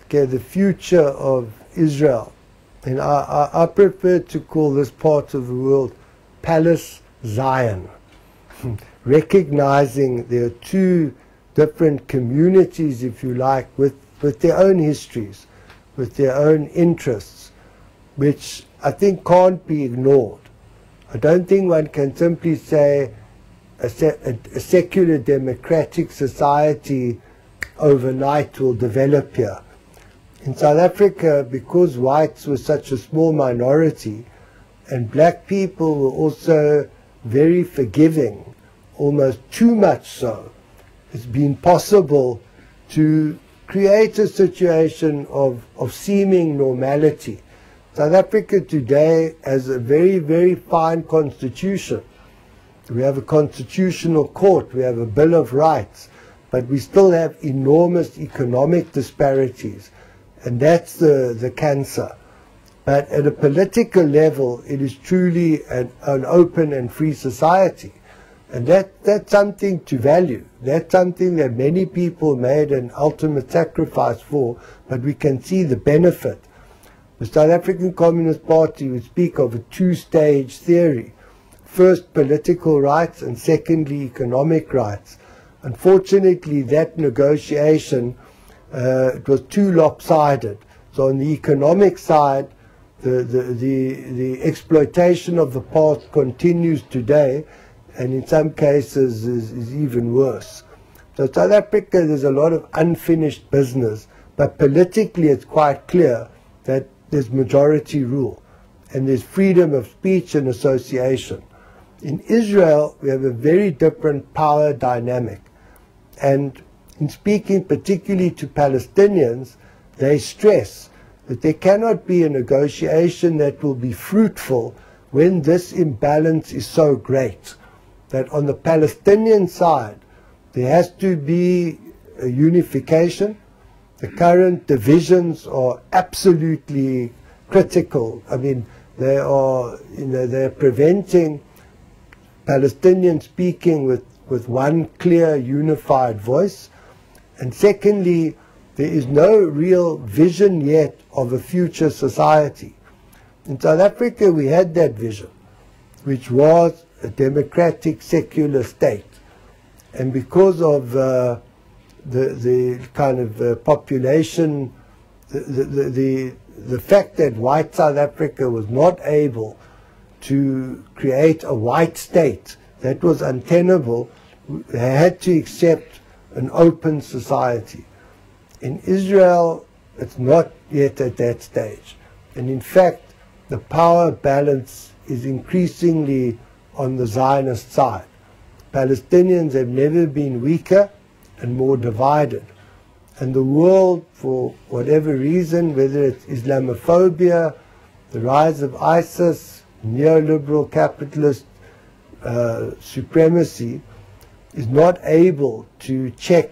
okay, the future of Israel. And I prefer to call this part of the world Palace Zion, recognizing there are two different communities, if you like, with their own histories, with their own interests, which I think can't be ignored. I don't think one can simply say a secular democratic society overnight will develop here. In South Africa, because whites were such a small minority, and black people were also very forgiving, almost too much so, it's been possible to create a situation of seeming normality. South Africa today has a very, very fine constitution. We have a constitutional court, we have a Bill of Rights, but we still have enormous economic disparities, and that's the cancer. But at a political level, it is truly an open and free society. And that's something to value. That's something that many people made an ultimate sacrifice for, but we can see the benefit. The South African Communist Party would speak of a two-stage theory. First, political rights, and secondly, economic rights. Unfortunately, that negotiation, it was too lopsided. So on the economic side, the exploitation of the past continues today, and in some cases is even worse. So South Africa, there's a lot of unfinished business, but politically it's quite clear that there's majority rule, and there's freedom of speech and association. In Israel, we have a very different power dynamic, and in speaking particularly to Palestinians, they stress that there cannot be a negotiation that will be fruitful when this imbalance is so great. That on the Palestinian side, there has to be a unification. The current divisions are absolutely critical. I mean, they are, they're preventing Palestinians speaking with one clear, unified voice. And secondly, there is no real vision yet of a future society. In South Africa, we had that vision, which was a democratic, secular state. And because of the kind of population, the fact that white South Africa was not able to create a white state, that was untenable. They had to accept an open society. In Israel, it's not yet at that stage. And in fact, the power balance is increasingly on the Zionist side. Palestinians have never been weaker and more divided. And the world, for whatever reason, whether it's Islamophobia, the rise of ISIS, neoliberal capitalist supremacy, is not able to check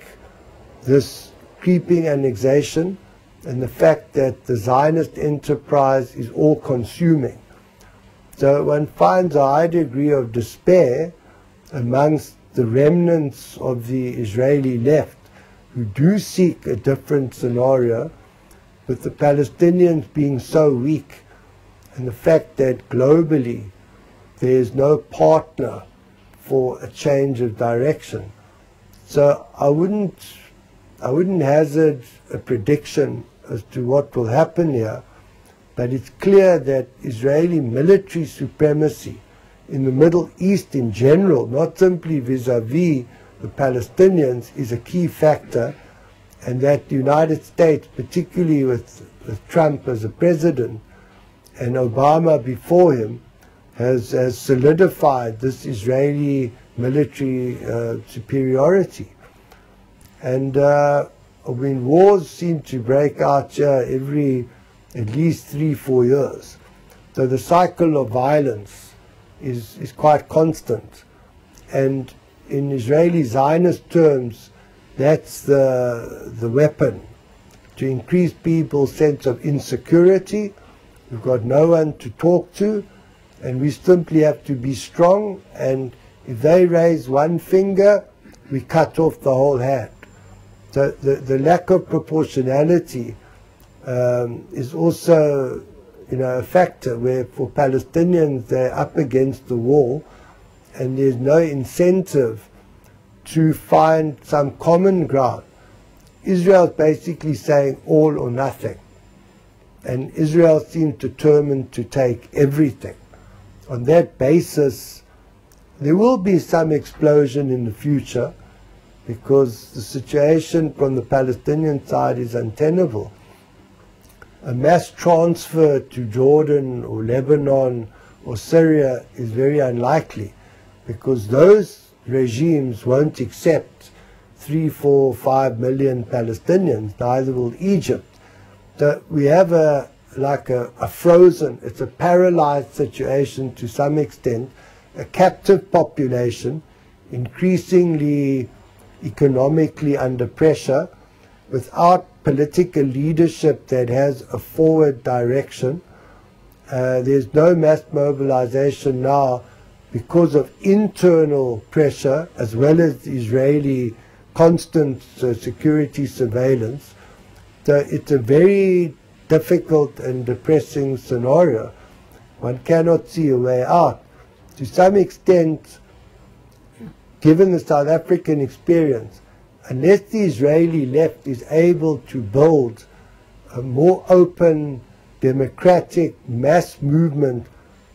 this creeping annexation and the fact that the Zionist enterprise is all-consuming. So one finds a high degree of despair amongst the remnants of the Israeli left who do seek a different scenario, with the Palestinians being so weak, and the fact that globally there is no partner for a change of direction. So I wouldn't hazard a prediction as to what will happen here, but it's clear that Israeli military supremacy in the Middle East in general, not simply vis-à-vis the Palestinians, is a key factor, and that the United States, particularly with Trump as a president and Obama before him, has solidified this Israeli military superiority. And I mean, wars seem to break out here every at least 3-4 years. So the cycle of violence is quite constant. And in Israeli Zionist terms, that's the weapon to increase people's sense of insecurity. We've got no one to talk to, and we simply have to be strong, and if they raise one finger, we cut off the whole hand. So the lack of proportionality is also, a factor where for Palestinians they're up against the wall and there's no incentive to find some common ground. Israel's basically saying all or nothing. And Israel seems determined to take everything. On that basis, there will be some explosion in the future because the situation from the Palestinian side is untenable. A mass transfer to Jordan or Lebanon or Syria is very unlikely because those regimes won't accept 3, 4, 5 million Palestinians, neither will Egypt. So we have a frozen, it's a paralyzed situation to some extent, a captive population, increasingly economically under pressure, without political leadership that has a forward direction. There's no mass mobilization now because of internal pressure as well as Israeli constant security surveillance. So it's a very difficult and depressing scenario. One cannot see a way out. To some extent, given the South African experience, unless the Israeli left is able to build a more open, democratic mass movement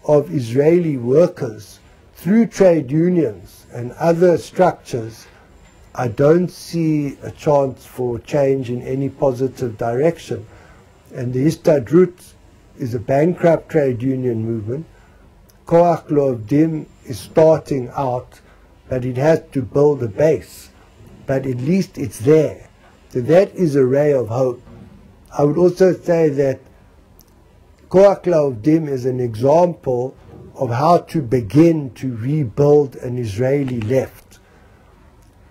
of Israeli workers through trade unions and other structures, I don't see a chance for change in any positive direction. And the Histadrut is a bankrupt trade union movement. Koach Loavdim is starting out, but it has to build a base. But at least it's there. So that is a ray of hope. I would also say that Koach Loavdim is an example of how to begin to rebuild an Israeli left.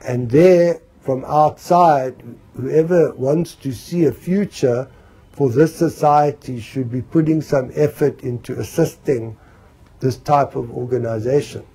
And there, from outside, whoever wants to see a future for this society should be putting some effort into assisting this type of organization.